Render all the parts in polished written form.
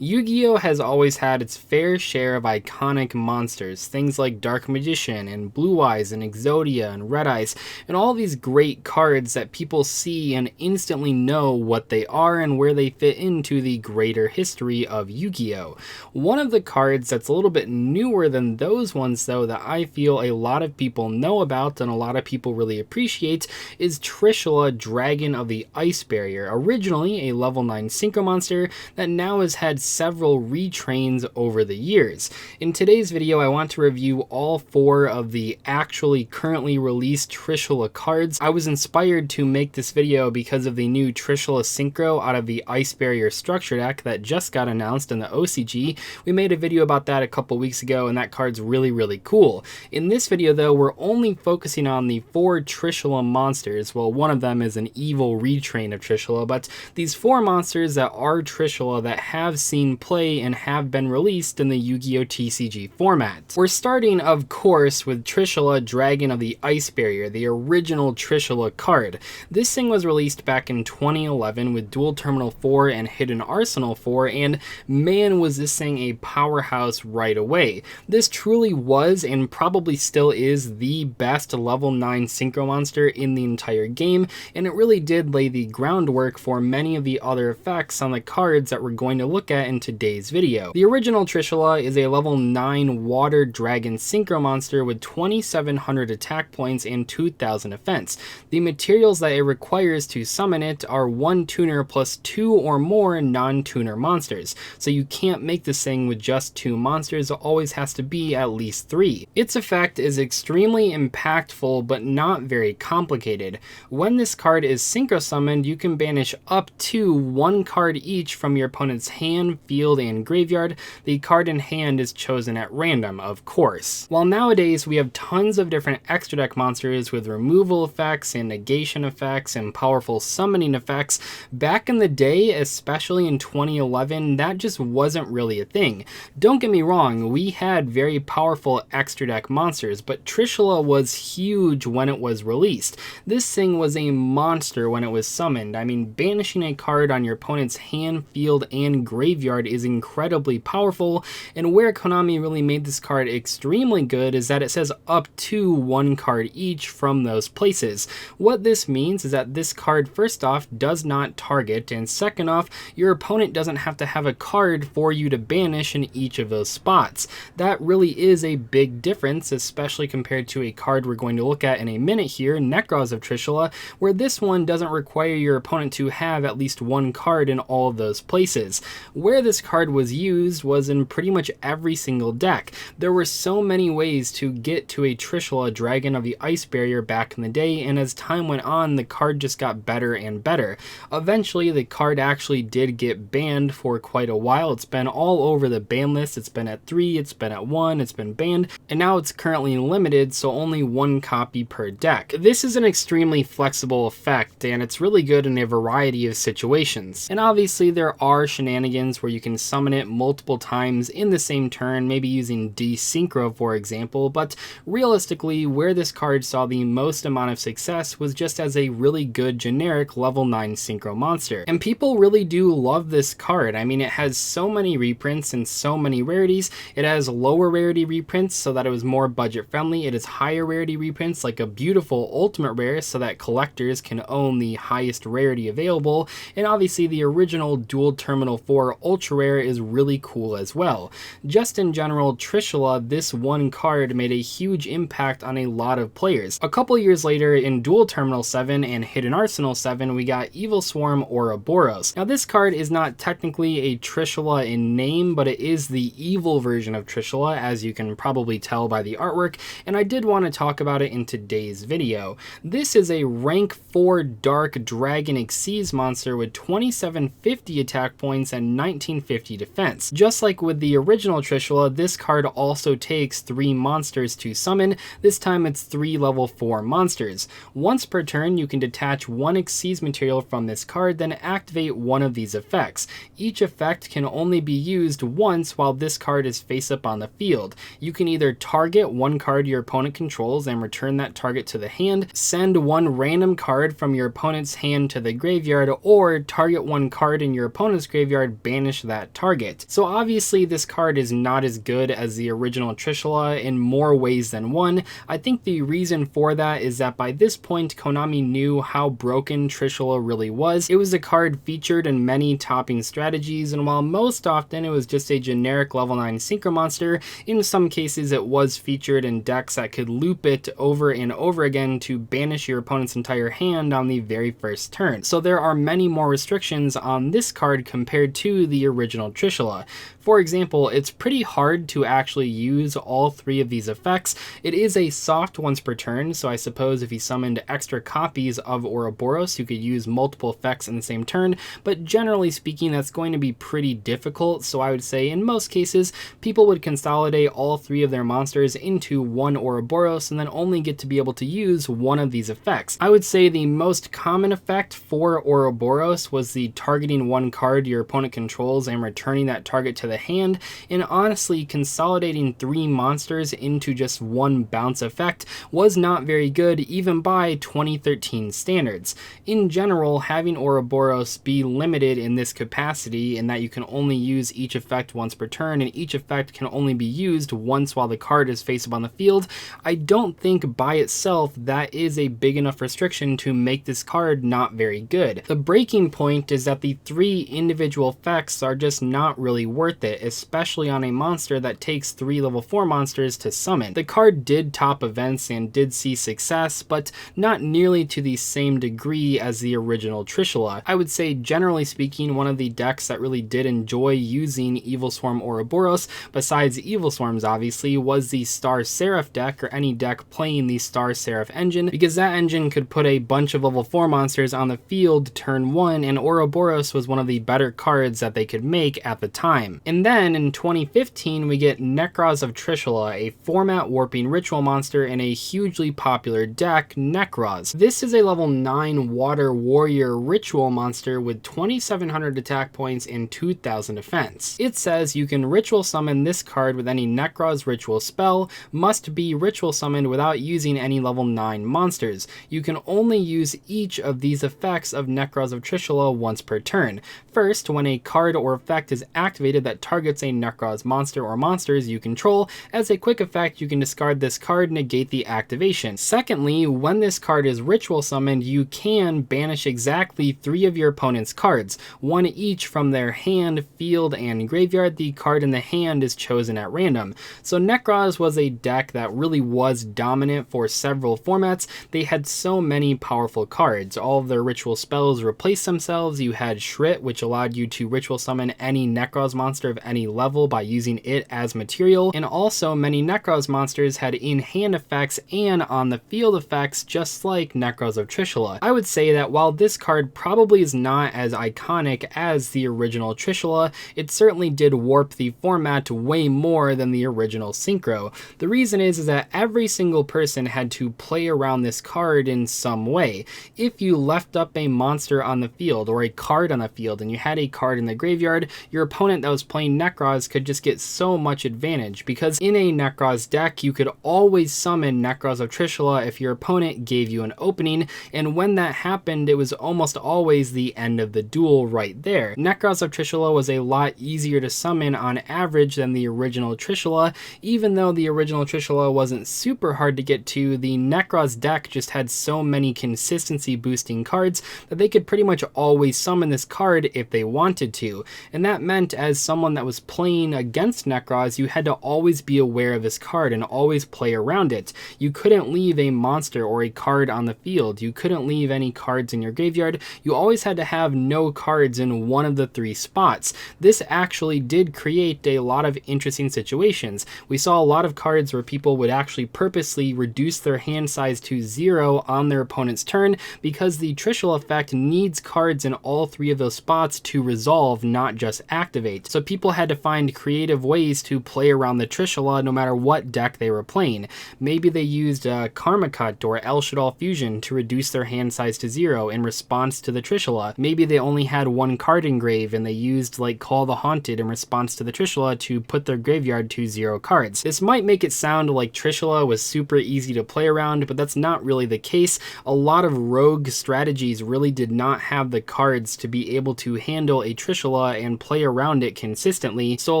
Yu-Gi-Oh! Has always had its fair share of iconic monsters, things like Dark Magician and Blue Eyes and Exodia and Red Eyes, and all these great cards that people see and instantly know what they are and where they fit into the greater history of Yu-Gi-Oh! One of the cards that's a little bit newer than those ones though that I feel a lot of people know about and a lot of people really appreciate is Trishula, Dragon of the Ice Barrier, originally a level 9 Synchro monster that now has had several retrains over the years. In today's video, I want to review all 4 of the actually currently released Trishula cards. I was inspired to make this video because of the new Trishula Synchro out of the Ice Barrier structure deck that just got announced in the OCG. We made a video about that a couple weeks ago, and that card's really cool. In this video though, we're only focusing on the 4 Trishula monsters. Well, one of them is an evil retrain of Trishula, but these 4 monsters that are Trishula that have seen play and have been released in the Yu-Gi-Oh! TCG format. We're starting, of course, with Trishula, Dragon of the Ice Barrier, the original Trishula card. This thing was released back in 2011 with Dual Terminal 4 and Hidden Arsenal 4, and man was this thing a powerhouse right away. This truly was, and probably still is, the best level 9 Synchro monster in the entire game, and it really did lay the groundwork for many of the other effects on the cards that we're going to look at in today's video. The original Trishula is a level 9 Water Dragon Synchro monster with 2,700 attack points and 2,000 defense. The materials that it requires to summon it are 1 tuner plus 2 or more non-tuner monsters, so you can't make this thing with just 2 monsters, it always has to be at least 3. Its effect is extremely impactful but not very complicated. When this card is synchro summoned, you can banish up to 1 card each from your opponent's hand, field, and graveyard. The card in hand is chosen at random, of course. While nowadays we have tons of different extra deck monsters with removal effects and negation effects and powerful summoning effects, back in the day, especially in 2011, that just wasn't really a thing. Don't get me wrong, we had very powerful extra deck monsters, but Trishula was huge when it was released. This thing was a monster when it was summoned. I mean, banishing a card on your opponent's hand, field, and graveyard is incredibly powerful, and where Konami really made this card extremely good is that it says up to 1 card each from those places. What this means is that this card, first off, does not target, and second off, your opponent doesn't have to have a card for you to banish in each of those spots. That really is a big difference, especially compared to a card we're going to look at in a minute here, Necros of Trishula, where this one doesn't require your opponent to have at least 1 card in all of those places. Where this card was used was in pretty much every single deck. There were so many ways to get to a Trishula, Dragon of the Ice Barrier back in the day, and as time went on, the card just got better and better. Eventually, the card actually did get banned for quite a while. It's been all over the ban list. It's been at 3, it's been at 1, it's been banned, and now it's currently limited, so only 1 copy per deck. This is an extremely flexible effect, and it's really good in a variety of situations. And obviously, there are shenanigans where you can summon it multiple times in the same turn, maybe using desynchro for example, but realistically where this card saw the most amount of success was just as a really good generic level 9 synchro monster. And people really do love this card. I mean, it has so many reprints and so many rarities. It has lower rarity reprints so that it was more budget friendly. It has higher rarity reprints like a beautiful ultimate rare so that collectors can own the highest rarity available, and obviously the original Dual Terminal 4 Ultra Rare is really cool as well. Just in general, Trishula, this one card made a huge impact on a lot of players. A couple years later, in Dual Terminal 7 and Hidden Arsenal 7, we got Evil Swarm Ouroboros. Now this card is not technically a Trishula in name, but it is the evil version of Trishula, as you can probably tell by the artwork, and I did want to talk about it in today's video. This is a rank 4 Dark Dragon Xyz monster with 2750 attack points and 1950 defense. Just like with the original Trishula, this card also takes 3 monsters to summon. This time it's 3 level 4 monsters. Once per turn, you can detach 1 Xyz material from this card, then activate one of these effects. Each effect can only be used once while this card is face up on the field. You can either target 1 card your opponent controls and return that target to the hand, send 1 random card from your opponent's hand to the graveyard, or target 1 card in your opponent's graveyard, banish banish that target. So obviously this card is not as good as the original Trishula in more ways than one. I think the reason for that is that by this point Konami knew how broken Trishula really was. It was a card featured in many topping strategies, and while most often it was just a generic level 9 synchro monster, in some cases it was featured in decks that could loop it over and over again to banish your opponent's entire hand on the very first turn. So there are many more restrictions on this card compared to the original Trishula. For example, it's pretty hard to actually use all three of these effects. It is a soft once per turn, so I suppose if you summoned extra copies of Ouroboros, you could use multiple effects in the same turn, but generally speaking, that's going to be pretty difficult, so I would say in most cases, people would consolidate all three of their monsters into one Ouroboros and then only get to be able to use one of these effects. I would say the most common effect for Ouroboros was the targeting one card your opponent controls and returning that target to the hand, and honestly consolidating three monsters into just one bounce effect was not very good even by 2013 standards. In general, having Ouroboros be limited in this capacity in that you can only use each effect once per turn and each effect can only be used once while the card is face up on the field, I don't think by itself that is a big enough restriction to make this card not very good. The breaking point is that the three individual effects are just not really worth it, especially on a monster that takes 3 level 4 monsters to summon. The card did top events and did see success, but not nearly to the same degree as the original Trishula. I would say generally speaking, one of the decks that really did enjoy using Evil Swarm Ouroboros, besides Evil Swarms obviously, was the Star Seraph deck, or any deck playing the Star Seraph engine, because that engine could put a bunch of level 4 monsters on the field turn 1, and Ouroboros was one of the better cards that they could make at the time. And then in 2015 we get Necros of Trishula, a format warping ritual monster in a hugely popular deck, Necros. This is a level 9 water warrior ritual monster with 2700 attack points and 2000 defense. It says you can ritual summon this card with any Necros ritual spell, must be ritual summoned without using any level 9 monsters. You can only use each of these effects of Necros of Trishula once per turn. First, when a card or effect is activated that targets a Necros monster or monsters you control, as a quick effect you can discard this card, negate the activation. Secondly, when this card is ritual summoned, you can banish exactly 3 of your opponent's cards, one each from their hand, field, and graveyard. The card in the hand is chosen at random. So Necros was a deck that really was dominant for several formats. They had so many powerful cards. All of their ritual spells replaced themselves. You had Shrit, which allowed you to ritual summon any Necros monster of any level by using it as material, and also many Necros monsters had in-hand effects and on the field effects just like Necros of Trishula. I would say that while this card probably is not as iconic as the original Trishula, it certainly did warp the format way more than the original Synchro. The reason is that every single person had to play around this card in some way. If you left up a monster on the field or a card on the field and you had a card in the graveyard, your opponent that was playing Necros could just get so much advantage, because in a Necros deck you could always summon Necros of Trishula if your opponent gave you an opening, and when that happened it was almost always the end of the duel right there. Necros of Trishula was a lot easier to summon on average than the original Trishula. Even though the original Trishula wasn't super hard to get to, the Necros deck just had so many consistency boosting cards that they could pretty much always summon this card if they wanted to, and that meant as someone that was playing against Necros, you had to always be aware of this card and always play around it. You couldn't leave a monster or a card on the field. You couldn't leave any cards in your graveyard. You always had to have no cards in one of the 3 spots. This actually did create a lot of interesting situations. We saw a lot of cards where people would actually purposely reduce their hand size to 0 on their opponent's turn because the Trishula effect needs cards in all 3 of those spots to resolve, not just activate. So people had to find creative ways to play around the Trishula no matter what deck they were playing. Maybe they used Karma Cut or El Shaddoll Fusion to reduce their hand size to 0 in response to the Trishula. Maybe they only had 1 card engrave and they used like Call the Haunted in response to the Trishula to put their graveyard to 0 cards. This might make it sound like Trishula was super easy to play around, but that's not really the case. A lot of rogue strategies really did not have the cards to be able to handle a Trishula Trishula and play around it consistently, so a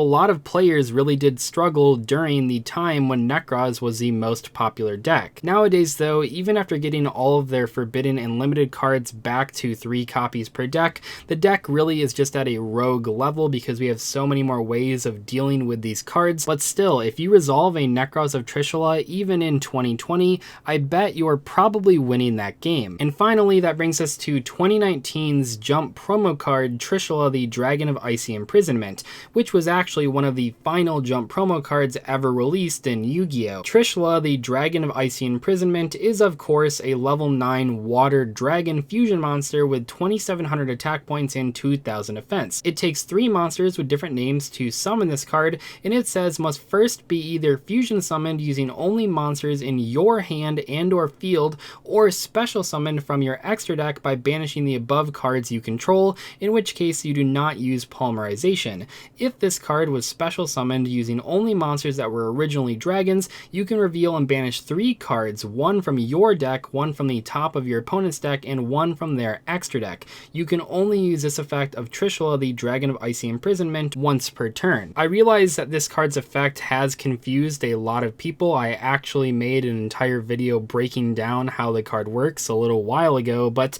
lot of players really did struggle during the time when Nekroz was the most popular deck. Nowadays though, even after getting all of their forbidden and limited cards back to 3 copies per deck, the deck really is just at a rogue level because we have so many more ways of dealing with these cards. But still, if you resolve a Nekroz of Trishula even in 2020, I bet you're probably winning that game. And finally, that brings us to 2019's Jump promo card Trishula the Dragon of Icy Imprisonment, which was actually one of the final Jump promo cards ever released in Yu-Gi-Oh! Trishula the Dragon of Icy Imprisonment is of course a level 9 water dragon fusion monster with 2700 attack points and 2000 defense. It takes 3 monsters with different names to summon this card, and it says must first be either fusion summoned using only monsters in your hand and or field, or special summoned from your extra deck by banishing the above cards you control, in which case you do not use polymerization. If this card was special summoned using only monsters that were originally dragons, you can reveal and banish 3 cards, 1 from your deck, 1 from the top of your opponent's deck, and 1 from their extra deck. You can only use this effect of Trishula the Dragon of Icy Imprisonment once per turn. I realize that this card's effect has confused a lot of people. I actually made an entire video breaking down how the card works a little while ago, but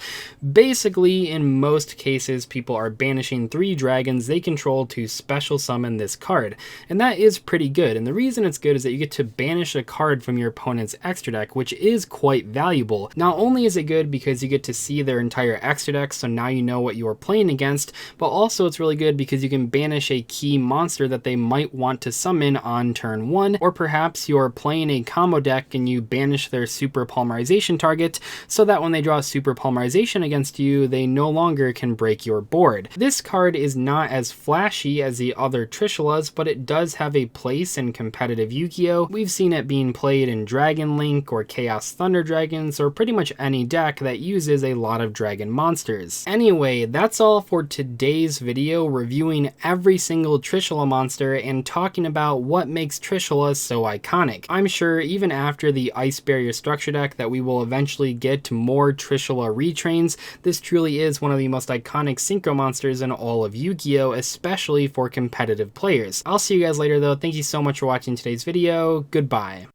basically in most cases people are banishing 3 dragons they control to special summon this card, and that is pretty good. And the reason it's good is that you get to banish a card from your opponent's extra deck, which is quite valuable. Not only is it good because you get to see their entire extra deck, so now you know what you are playing against, but also it's really good because you can banish a key monster that they might want to summon on turn 1, or perhaps you're playing a combo deck and you banish their super polymerization target so that when they draw super polymerization against you, they no longer can break your board. This card is not as flashy as the other Trishulas, but it does have a place in competitive Yu-Gi-Oh! We've seen it being played in Dragon Link or Chaos Thunder Dragons, or pretty much any deck that uses a lot of dragon monsters. Anyway, that's all for today's video, reviewing every single Trishula monster and talking about what makes Trishula so iconic. I'm sure even after the Ice Barrier structure deck that we will eventually get more Trishula retrains, this truly is one of the most iconic synchro monsters in all of Yu-Gi-Oh!, especially for competitive players. I'll see you guys later though. Thank you so much for watching today's video. Goodbye.